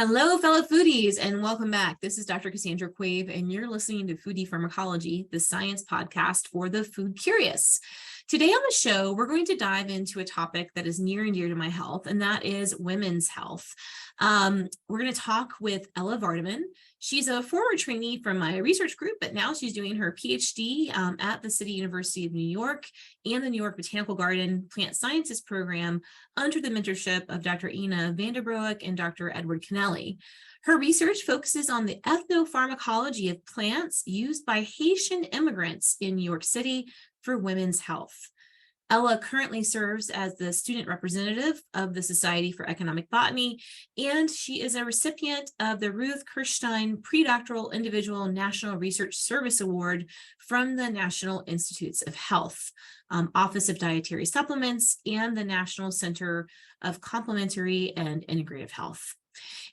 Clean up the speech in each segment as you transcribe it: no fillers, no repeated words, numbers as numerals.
Hello, fellow foodies, and welcome back. This is Dr. Cassandra Quave, and you're listening to Foodie Pharmacology, the science podcast for the food curious. Today on the show, we're going to dive into a topic that is near and dear to my health, and that is women's health. We're going to talk with Ella Vardeman. She's a former trainee from my research group, but now she's doing her PhD at the City University of New York and the New York Botanical Garden Plant Sciences Program under the mentorship of Dr. Ella Vardeman and Dr. Edward Kennelly. Her research focuses on the ethnopharmacology of plants used by Haitian immigrants in New York City for women's health. Ella currently serves as the student representative of the Society for Economic Botany, and she is a recipient of the Ruth Kirstein Predoctoral Individual National Research Service Award from the National Institutes of Health, Office of Dietary Supplements, and the National Center of Complementary and Integrative Health.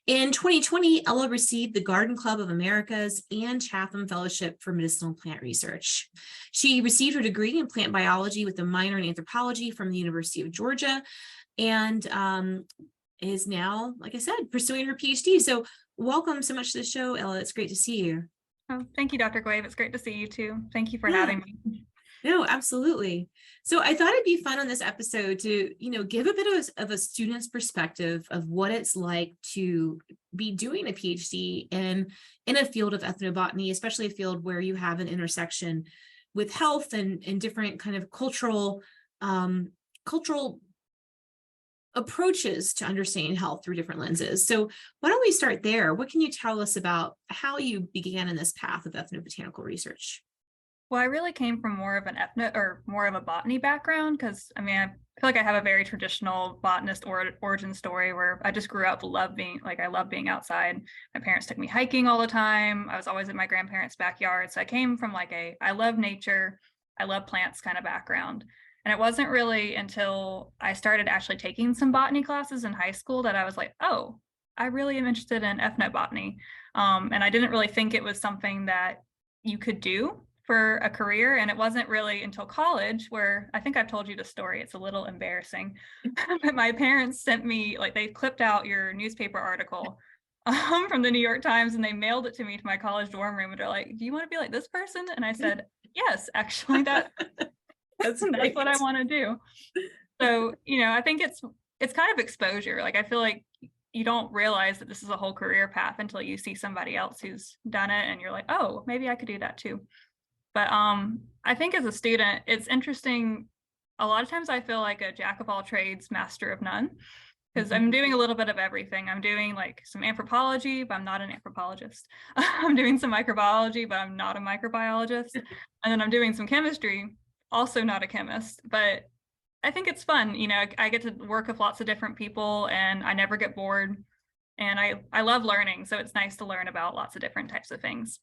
In 2020, Ella received the Garden Club of America's and Chatham Fellowship for Medicinal Plant Research. She received her degree in plant biology with a minor in anthropology from the University of Georgia, and is now, like I said, pursuing her PhD. So welcome so much to the show, Ella. It's great to see you. Oh, thank you, Dr. Quave. It's great to see you too. Thank you for having me. No, absolutely. So I thought it'd be fun on this episode to, give a bit of a student's perspective of what it's like to be doing a PhD in a field of ethnobotany, especially a field where you have an intersection with health and different kind of cultural approaches to understanding health through different lenses. So why don't we start there? What can you tell us about how you began in this path of ethnobotanical research? Well, I really came from more of a botany background because I feel like I have a very traditional botanist origin story where I just grew up I love being outside. My parents took me hiking all the time. I was always in my grandparents' backyard. So I came from I love nature, I love plants kind of background. And it wasn't really until I started actually taking some botany classes in high school that I was like, oh, I really am interested in ethnobotany. And I didn't really think it was something that you could do for a career. And it wasn't really until college where I think I've told you the story. It's a little embarrassing. But my parents sent me, they clipped out your newspaper article from the New York Times and they mailed it to me to my college dorm room. And they're like, do you want to be like this person? And I said, yes, actually, that's what I want to do. So, I think it's kind of exposure. I feel like you don't realize that this is a whole career path until you see somebody else who's done it and you're like, oh, maybe I could do that too. But I think as a student, it's interesting. A lot of times I feel like a jack of all trades, master of none, because I'm doing a little bit of everything. I'm doing some anthropology, but I'm not an anthropologist. I'm doing some microbiology, but I'm not a microbiologist. And then I'm doing some chemistry, also not a chemist. But I think it's fun. I get to work with lots of different people and I never get bored. And I love learning. So it's nice to learn about lots of different types of things.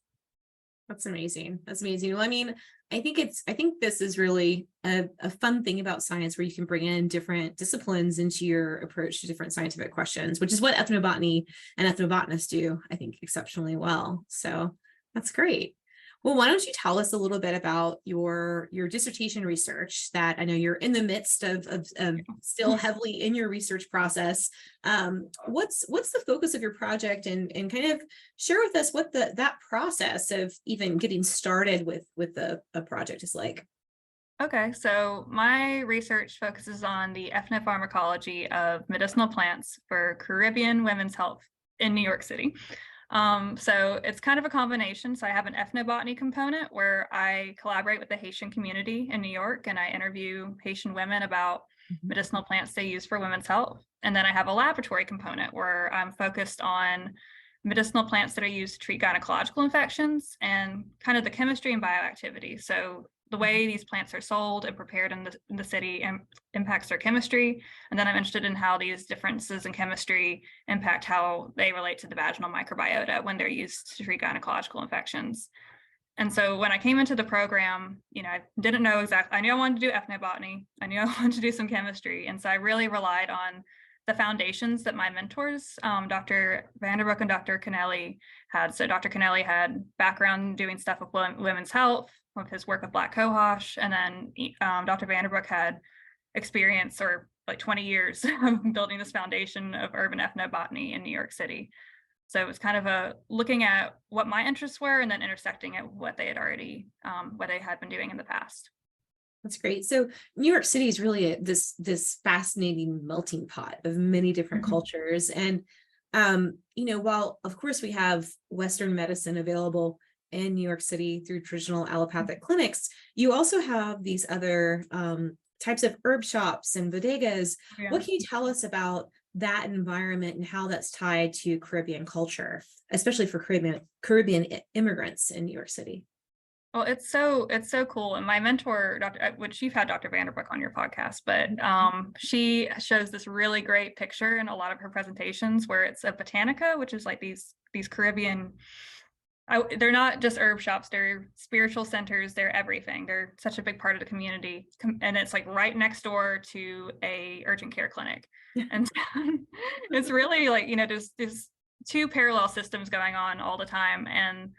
That's amazing. That's amazing. Well, I think this is really a fun thing about science where you can bring in different disciplines into your approach to different scientific questions, which is what ethnobotany and ethnobotanists do, I think, exceptionally well. So that's great. Well, why don't you tell us a little bit about your dissertation research that I know you're in the midst of still heavily in your research process. What's the focus of your project and kind of share with us what that process of even getting started with a project is like? Okay, so my research focuses on the ethnopharmacology of medicinal plants for Caribbean women's health in New York City. So it's kind of a combination. So I have an ethnobotany component where I collaborate with the Haitian community in New York and I interview Haitian women about medicinal plants they use for women's health. And then I have a laboratory component where I'm focused on medicinal plants that are used to treat gynecological infections and kind of the chemistry and bioactivity. So the way these plants are sold and prepared in the city impacts their chemistry. And then I'm interested in how these differences in chemistry impact how they relate to the vaginal microbiota when they're used to treat gynecological infections. And so when I came into the program, I didn't know exactly, I knew I wanted to do ethnobotany. I knew I wanted to do some chemistry. And so I really relied on the foundations that my mentors, Dr. Vanderbroek and Dr. Kennelly had. So Dr. Kennelly had background doing stuff with women's health, with his work with Black cohosh, and then Dr. Vanderbroek had experience or 20 years of building this foundation of urban ethnobotany in New York City. So it was kind of a looking at what my interests were and then intersecting at what they had been doing in the past. That's great. So New York City is really this fascinating melting pot of many different Mhm. cultures. And while of course we have Western medicine available in New York City through traditional allopathic clinics, you also have these other types of herb shops and bodegas. Yeah. What can you tell us about that environment and how that's tied to Caribbean culture, especially for Caribbean immigrants in New York City? Well, it's so cool. And my mentor, which you've had Dr. Vanderbrook on your podcast, but she shows this really great picture in a lot of her presentations where it's a botanica, which is like these Caribbean. They're not just herb shops; they're spiritual centers. They're everything. They're such a big part of the community, and it's like right next door to a urgent care clinic, and it's really like there's two parallel systems going on all the time, and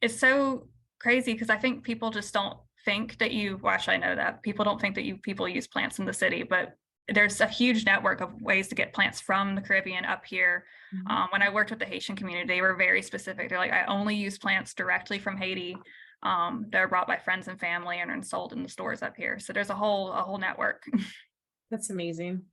it's so crazy because I think people just don't think that well, actually, I know that people don't think that people use plants in the city, but there's a huge network of ways to get plants from the Caribbean up here. Mhm. When I worked with the Haitian community, they were very specific. They're like, I only use plants directly from Haiti. They're brought by friends and family and are sold in the stores up here. So there's a whole network. That's amazing.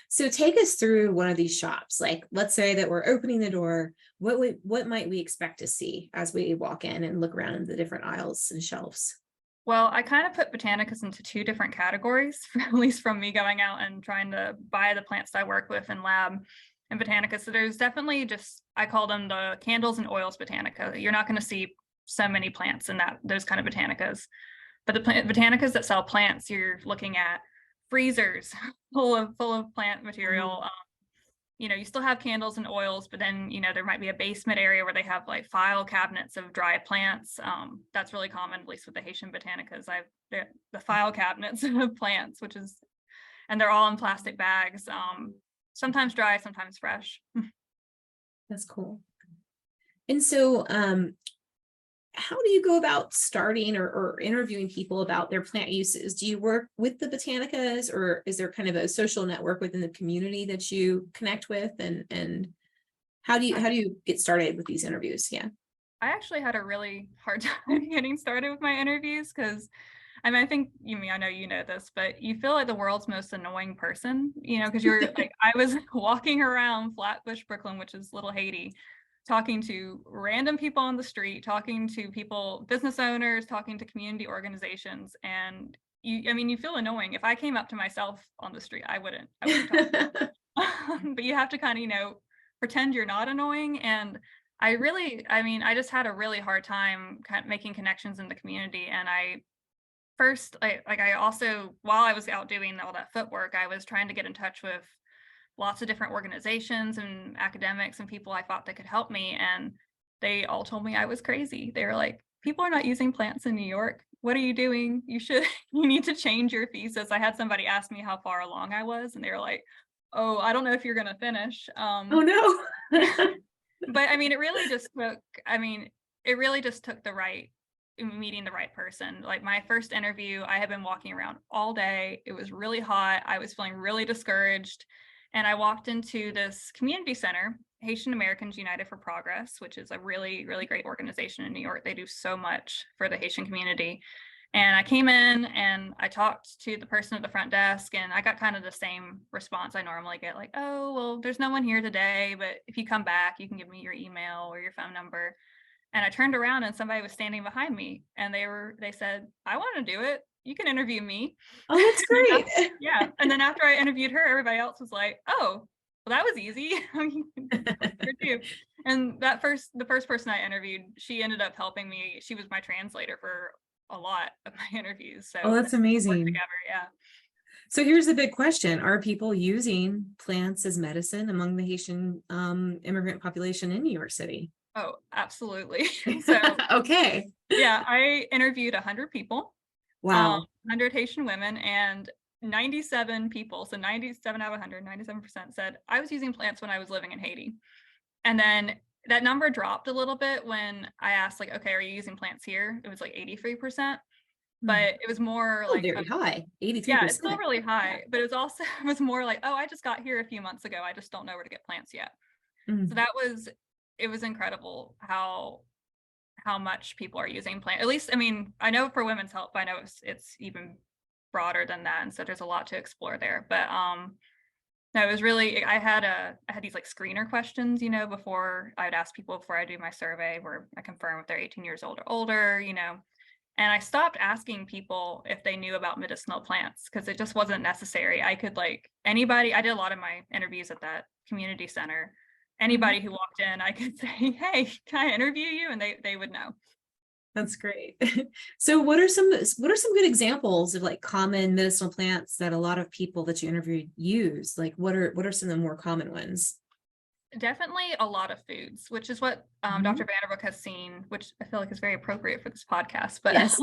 So take us through one of these shops. Like, let's say that we're opening the door. What might we expect to see as we walk in and look around the different aisles and shelves? Well, I kind of put botanicas into two different categories, at least from me going out and trying to buy the plants I work with in lab and botanicas. So there's definitely I call them the candles and oils botanica. You're not going to see so many plants in those kind of botanicas. But the botanicas that sell plants, you're looking at freezers full of plant material. You still have candles and oils, but then, there might be a basement area where they have like file cabinets of dry plants. That's really common, at least with the Haitian botanicas. The file cabinets of plants, and they're all in plastic bags, sometimes dry, sometimes fresh. That's cool. And so, how do you go about starting or interviewing people about their plant uses? Do you work with the botanicas, or is there kind of a social network within the community that you connect with? And how do you get started with these interviews? Yeah. I actually had a really hard time getting started with my interviews because I think I know you know this, but you feel like the world's most annoying person, because you're like, I was walking around Flatbush, Brooklyn, which is Little Haiti, talking to random people on the street, talking to people, business owners, talking to community organizations. And you feel annoying. If I came up to myself on the street, I wouldn't talk. But you have to kind of, pretend you're not annoying. And I just had a really hard time making connections in the community. And I also, while I was out doing all that footwork, I was trying to get in touch with lots of different organizations and academics and people I thought that could help me. And they all told me I was crazy. They were like, people are not using plants in New York. What are you doing? You need to change your thesis. I had somebody ask me how far along I was, and they were like, oh, I don't know if you're going to finish. Oh no. But it really just took meeting the right person. Like my first interview, I had been walking around all day. It was really hot. I was feeling really discouraged. And I walked into this community center, Haitian Americans United for Progress, which is a really, really great organization in New York. They do so much for the Haitian community. And I came in and I talked to the person at the front desk, and I got kind of the same response I normally get, like, oh, well, there's no one here today, but if you come back, you can give me your email or your phone number. And I turned around and somebody was standing behind me, and they said, I want to do it. You can interview me. Oh, that's great. Yeah. And then after I interviewed her, everybody else was like, oh, well, that was easy. Her too. And the first person I interviewed, she ended up helping me. She was my translator for a lot of my interviews. So Oh, that's we worked amazing. together. Yeah. So here's the big question. Are people using plants as medicine among the Haitian immigrant population in New York City? Oh, absolutely. So Okay. yeah, I interviewed 100 people, Wow. 100 Haitian women, and 97 people, so 97 out of 100, 97% said, I was using plants when I was living in Haiti. And then that number dropped a little bit when I asked, like, okay, are you using plants here? It was like 83%, but it was more Oh, like, very high, yeah, it's still 83%. really high, but it was more like, oh, I just got here a few months ago. I just don't know where to get plants yet. So Mm. that was it was incredible how much people are using plant. At least, I mean, I know for women's health, I know it's even broader than that, and so there's a lot to explore there. But no, it was really, I had these like screener questions, before I would ask people before I do my survey, where I confirm if they're 18 years old or older, and I stopped asking people if they knew about medicinal plants because it just wasn't necessary. I could anybody, I did a lot of my interviews at that community center. Anybody who walked in, I could say, hey, can I interview you? And they would know. That's great. So what are some good examples of like common medicinal plants that a lot of people that you interviewed use? Like what are some of the more common ones? Definitely a lot of foods, which is what Dr. Vanderbrook has seen, which I feel like is very appropriate for this podcast. But yes.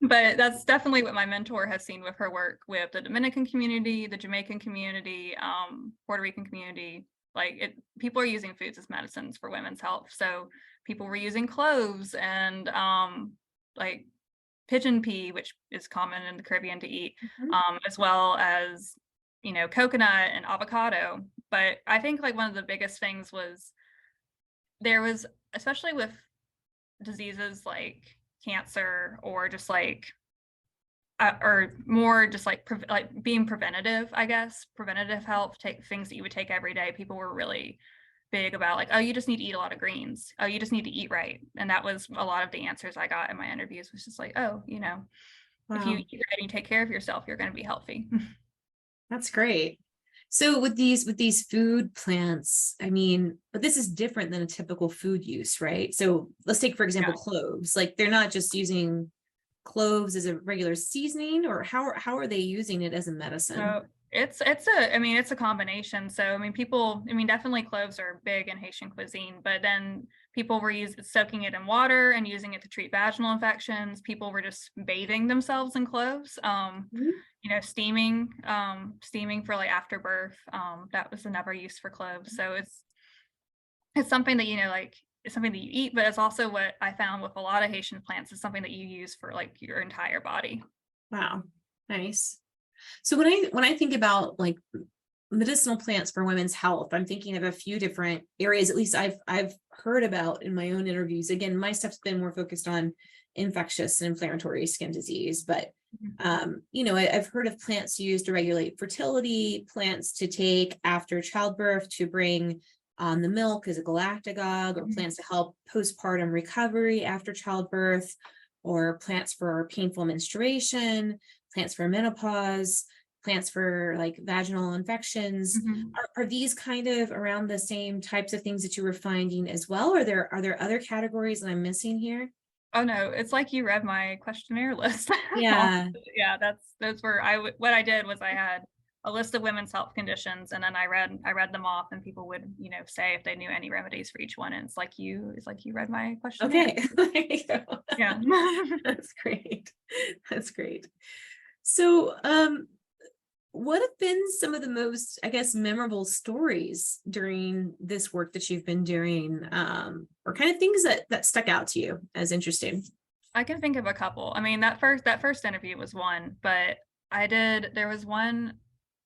But that's definitely what my mentor has seen with her work with the Dominican community, the Jamaican community, Puerto Rican community. People are using foods as medicines for women's health. So people were using cloves and like pigeon pea, which is common in the Caribbean to eat, as well as coconut and avocado. But I think one of the biggest things was there was, especially with diseases like cancer or just or more just being preventative, I guess, preventative health, take things that you would take every day. People were really big about oh, you just need to eat a lot of greens. Oh, you just need to eat right. And that was a lot of the answers I got in my interviews, was just oh, if you eat right and you take care of yourself, you're going to be healthy. That's great. So with these food plants, I mean, but this is different than a typical food use, right? So let's take, for example, cloves. They're not just using cloves as a regular seasoning, or how are they using it as a medicine? So it's a combination. So definitely cloves are big in Haitian cuisine, but then people were soaking it in water and using it to treat vaginal infections. People were just bathing themselves in cloves. Steaming for after birth. That was another use for cloves. So it's something that it's something that you eat, but it's also what I found with a lot of Haitian plants is something that you use for your entire body. Wow, nice. So when I think about medicinal plants for women's health, I'm thinking of a few different areas, at least I've heard about in my own interviews. Again, my stuff's been more focused on infectious and inflammatory skin disease, but I've heard of plants used to regulate fertility, plants to take after childbirth to bring on the milk as a galactagogue, or plants to help postpartum recovery after childbirth, or plants for painful menstruation, plants for menopause, plants for vaginal infections. Are these kind of around the same types of things that you were finding as well? Or are there other categories that I'm missing here? Oh no, it's like you read my questionnaire list. Yeah. Yeah, that's where what I did was I had a list of women's health conditions, and then I read them off, and people would say if they knew any remedies for each one, and it's like you read my questionnaire. Okay. There you go. Yeah. That's great. So what have been some of the most, I guess, memorable stories during this work that you've been doing, or kind of things that stuck out to you as interesting? I can think of a couple. I mean, that first interview was one, but there was one,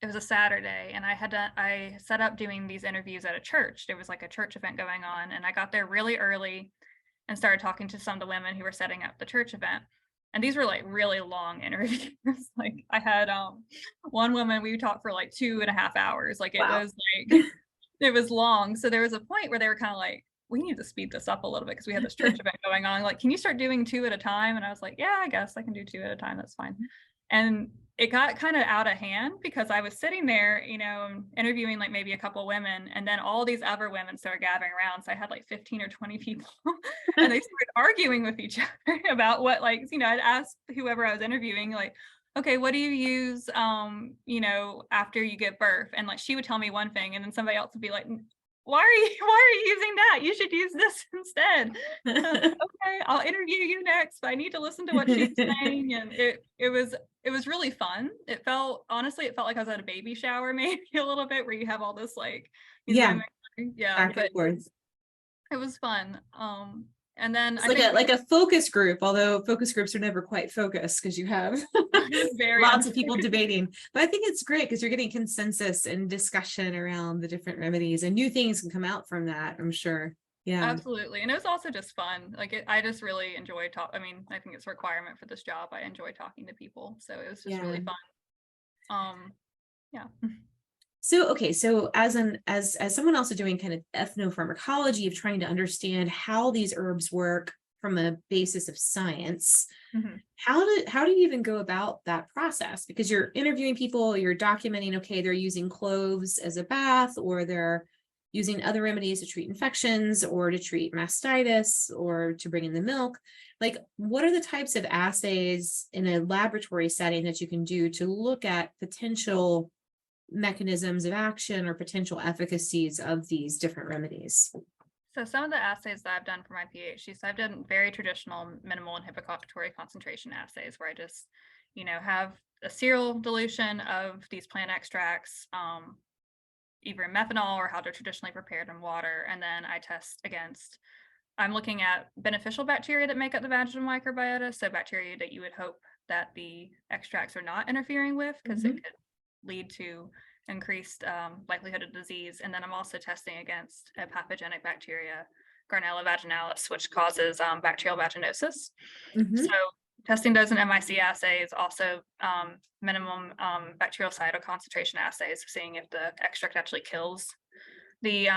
it was a Saturday, and I set up doing these interviews at a church. There was a church event going on, and I got there really early and started talking to some of the women who were setting up the church event. And these were really long interviews. I had one woman, we talked for 2.5 hours. Wow. It was long. So there was a point where they were kind of we need to speed this up a little bit because we had this church event going on. Can you start doing 2 at a time? And I was like, yeah, I guess I can do 2 at a time. That's fine. And it got kind of out of hand because I was sitting there, interviewing maybe a couple women, and then all these other women started gathering around. So I had 15 or 20 people, and they started arguing with each other about what, I'd ask whoever I was interviewing, okay, what do you use, after you give birth? And she would tell me one thing, and then somebody else would be like, why are you using that? You should use this instead. Okay, I'll interview you next, but I need to listen to what she's saying. And it was really fun. It felt like I was at a baby shower, maybe a little bit, where you have all this yeah, but it was fun. And then it's like a focus group, although focus groups are never quite focused because you have lots of people debating. But I think it's great because you're getting consensus and discussion around the different remedies, and new things can come out from that, I'm sure. Yeah. Absolutely. And it was also just fun. I just really enjoy I mean, I think it's a requirement for this job. I enjoy talking to people. So it was just Yeah. really fun. Um, yeah. So, okay, so as someone also doing kind of ethnopharmacology of trying to understand how these herbs work from a basis of science, Mhm. how do you even go about that process? Because you're interviewing people, you're documenting, okay, they're using cloves as a bath, or they're using other remedies to treat infections or to treat mastitis or to bring in the milk. Like, what are the types of assays in a laboratory setting that you can do to look at potential mechanisms of action or potential efficacies of these different remedies? So some of the assays that I've done for my PhD, so I've done very traditional minimal inhibitory concentration assays where I just, have a serial dilution of these plant extracts, either in methanol or how they're traditionally prepared in water. And then I test against, I'm looking at beneficial bacteria that make up the vaginal microbiota. So bacteria that you would hope that the extracts are not interfering with, because it could lead to increased likelihood of disease. And then I'm also testing against a pathogenic bacteria, Garnella vaginalis, which causes bacterial vaginosis. Mm-hmm. So testing those in MIC assays, also minimum bactericidal concentration assays, seeing if the extract actually kills the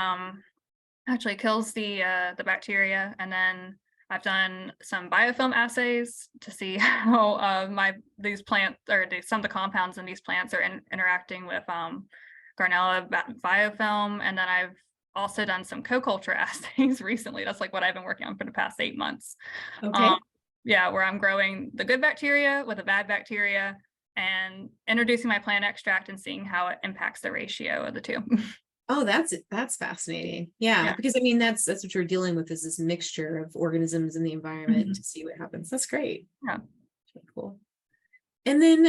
bacteria. And then I've done some biofilm assays to see how these plants or some of the compounds in these plants are interacting with Garnella biofilm. And then I've also done some co-culture assays recently. That's like what I've been working on for the past 8 months. Okay. Yeah, where I'm growing the good bacteria with the bad bacteria and introducing my plant extract and seeing how it impacts the ratio of the two. Oh, that's fascinating. Yeah, Yeah. because I mean that's what you're dealing with, is this mixture of organisms in the environment Mhm. to see what happens. That's great. Yeah. Okay, cool. And then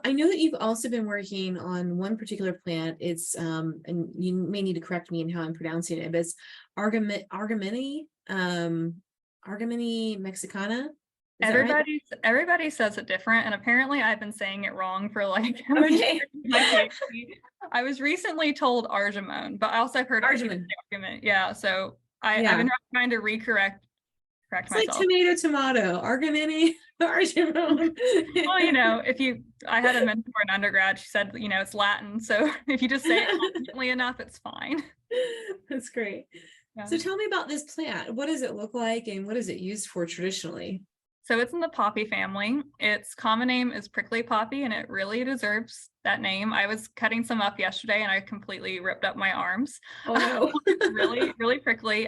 I know that you've also been working on one particular plant. It's and you may need to correct me in how I'm pronouncing it, but it's argamini, argamini mexicana. Is that right? Everybody says it different, and apparently I've been saying it wrong for like Okay. my PhD. I was recently told argemone, but also I've heard other people Argamin. say argument. Yeah, so I've Yeah. been trying to correct It's like myself. tomato, argamini, argamone. Well, I had a mentor in undergrad. She said, it's Latin, so if you just say it confidently enough, it's fine. That's great. Yeah. So tell me about this plant. What does it look like and what is it used for traditionally? So it's in the poppy family. Its common name is prickly poppy, and it really deserves that name. I was cutting some up yesterday, and I completely ripped up my arms. Oh no. It's really, really prickly.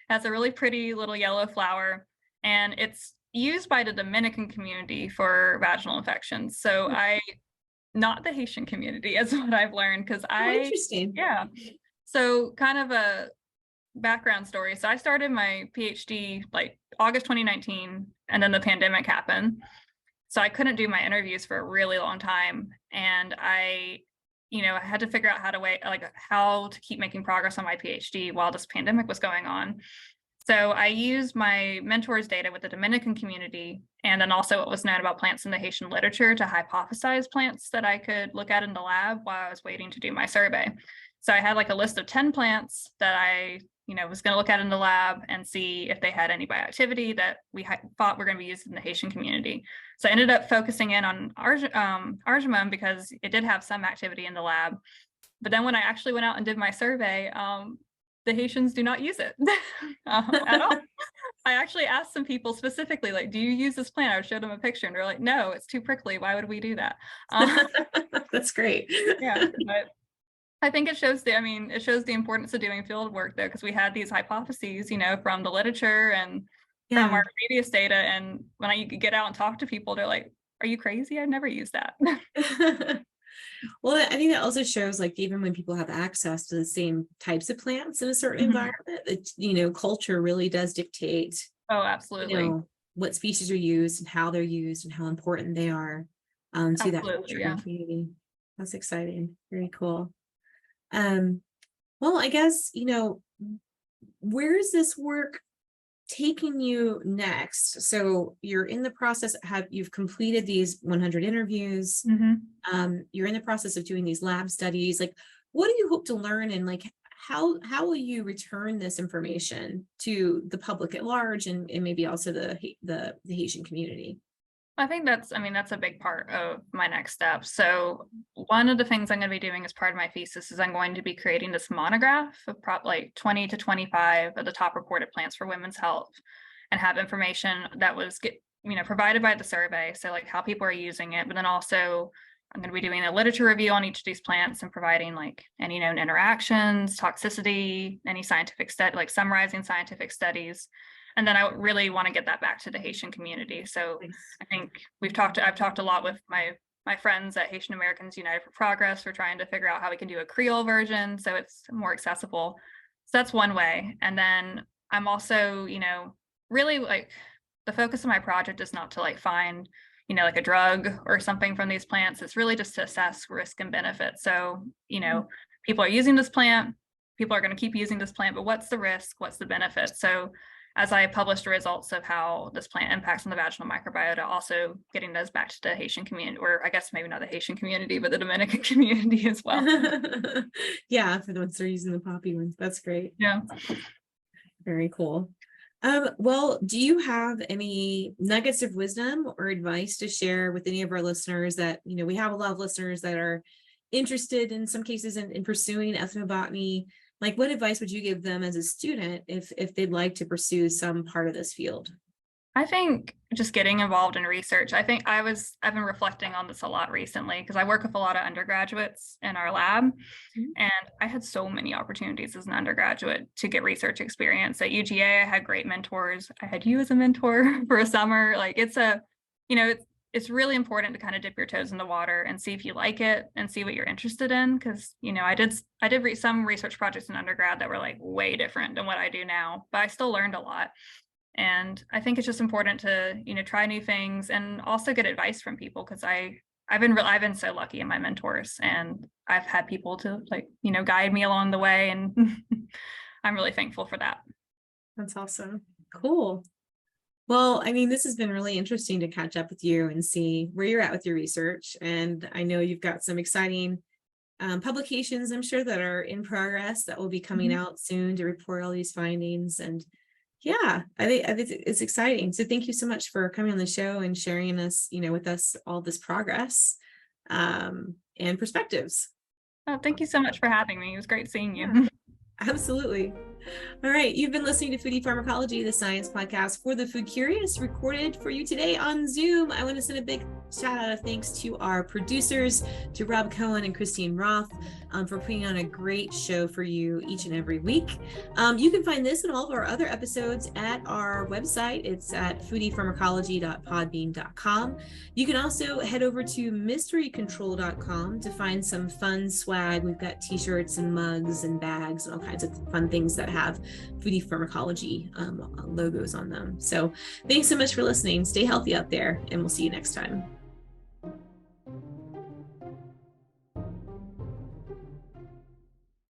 Has a really pretty little yellow flower, and it's used by the Dominican community for vaginal infections. So not the Haitian community, is what I've learned, because Oh, interesting. yeah. So kind of a background story. So I started my PhD like August 2019, and then the pandemic happened. So I couldn't do my interviews for a really long time. And I had to figure out how to keep making progress on my PhD while this pandemic was going on. So I used my mentor's data with the Dominican community, and then also what was known about plants in the Haitian literature to hypothesize plants that I could look at in the lab while I was waiting to do my survey. So I had like a list of 10 plants that I was going to look at in the lab and see if they had any bioactivity that we thought were going to be used in the Haitian community. So I ended up focusing in on argemone because it did have some activity in the lab. But then when I actually went out and did my survey, the Haitians do not use it at all. I actually asked some people specifically, like, do you use this plant? I showed them a picture and they're like, no, it's too prickly. Why would we do that? That's great. Yeah, but I think it shows the importance of doing field work though, because we had these hypotheses, from the literature and from Yeah. our previous data. And when I get out and talk to people, they're like, are you crazy? I've never used that. Well, I think that also shows, like, even when people have access to the same types of plants in a certain environment, that, culture really does dictate, Oh, absolutely. what species are used and how they're used and how important they are to that Absolutely. culture Yeah. and community. That's exciting. Very cool. Um, well, I guess, where is this work taking you next? So you're in the process, you've completed these 100 interviews. Mhm. You're in the process of doing these lab studies. Like, what do you hope to learn, and like, how will you return this information to the public at large and maybe also the Haitian community? I think that's a big part of my next step. So one of the things I'm going to be doing as part of my thesis is I'm going to be creating this monograph of like 20 to 25 of the top reported plants for women's health, and have information that was provided by the survey. So like how people are using it, but then also I'm going to be doing a literature review on each of these plants and providing like any known interactions, toxicity, any scientific study, like summarizing scientific studies. And then I really want to get that back to the Haitian community. So I think I've talked a lot with my friends at Haitian Americans United for Progress. We're trying to figure out how we can do a Creole version so it's more accessible. So that's one way. And then I'm also, really like the focus of my project is not to like find, like a drug or something from these plants. It's really just to assess risk and benefit. So, people are using this plant, people are going to keep using this plant, but what's the risk? What's the benefit? So as I published the results of how this plant impacts on the vaginal microbiota, also getting those back to the Haitian community, or I guess maybe not the Haitian community, but the Dominican community as well. Yeah, for the ones that are using the poppy ones. That's great. Yeah. Very cool. Well, do you have any nuggets of wisdom or advice to share with any of our listeners that, we have a lot of listeners that are interested in some cases in pursuing ethnobotany? Like, what advice would you give them as a student if they'd like to pursue some part of this field? I think just getting involved in research. I've been reflecting on this a lot recently because I work with a lot of undergraduates in our lab, and I had so many opportunities as an undergraduate to get research experience. At UGA, I had great mentors. I had you as a mentor for a summer. Like it's really important to kind of dip your toes in the water and see if you like it and see what you're interested in. Because, I did some research projects in undergrad that were like way different than what I do now, but I still learned a lot. And I think it's just important to, try new things and also get advice from people. Cause I've been so lucky in my mentors, and I've had people to guide me along the way. And I'm really thankful for that. That's awesome. Cool. Well, this has been really interesting to catch up with you and see where you're at with your research. And I know you've got some exciting publications, I'm sure, that are in progress that will be coming out soon to report all these findings. And yeah, I think it's exciting. So thank you so much for coming on the show and sharing this, with us, all this progress and perspectives. Oh, thank you so much for having me. It was great seeing you. Yeah, absolutely. All right. You've been listening to Foodie Pharmacology, the science podcast for the food curious, recorded for you today on Zoom. I want to send a big shout out of thanks to our producers, to Rob Cohen and Christine Roth, for putting on a great show for you each and every week. You can find this and all of our other episodes at our website. It's at foodiepharmacology.podbean.com. You can also head over to mysterycontrol.com to find some fun swag. We've got t-shirts and mugs and bags and all kinds of fun things that have Foodie Pharmacology logos on them. So thanks so much for listening. Stay healthy out there, and we'll see you next time.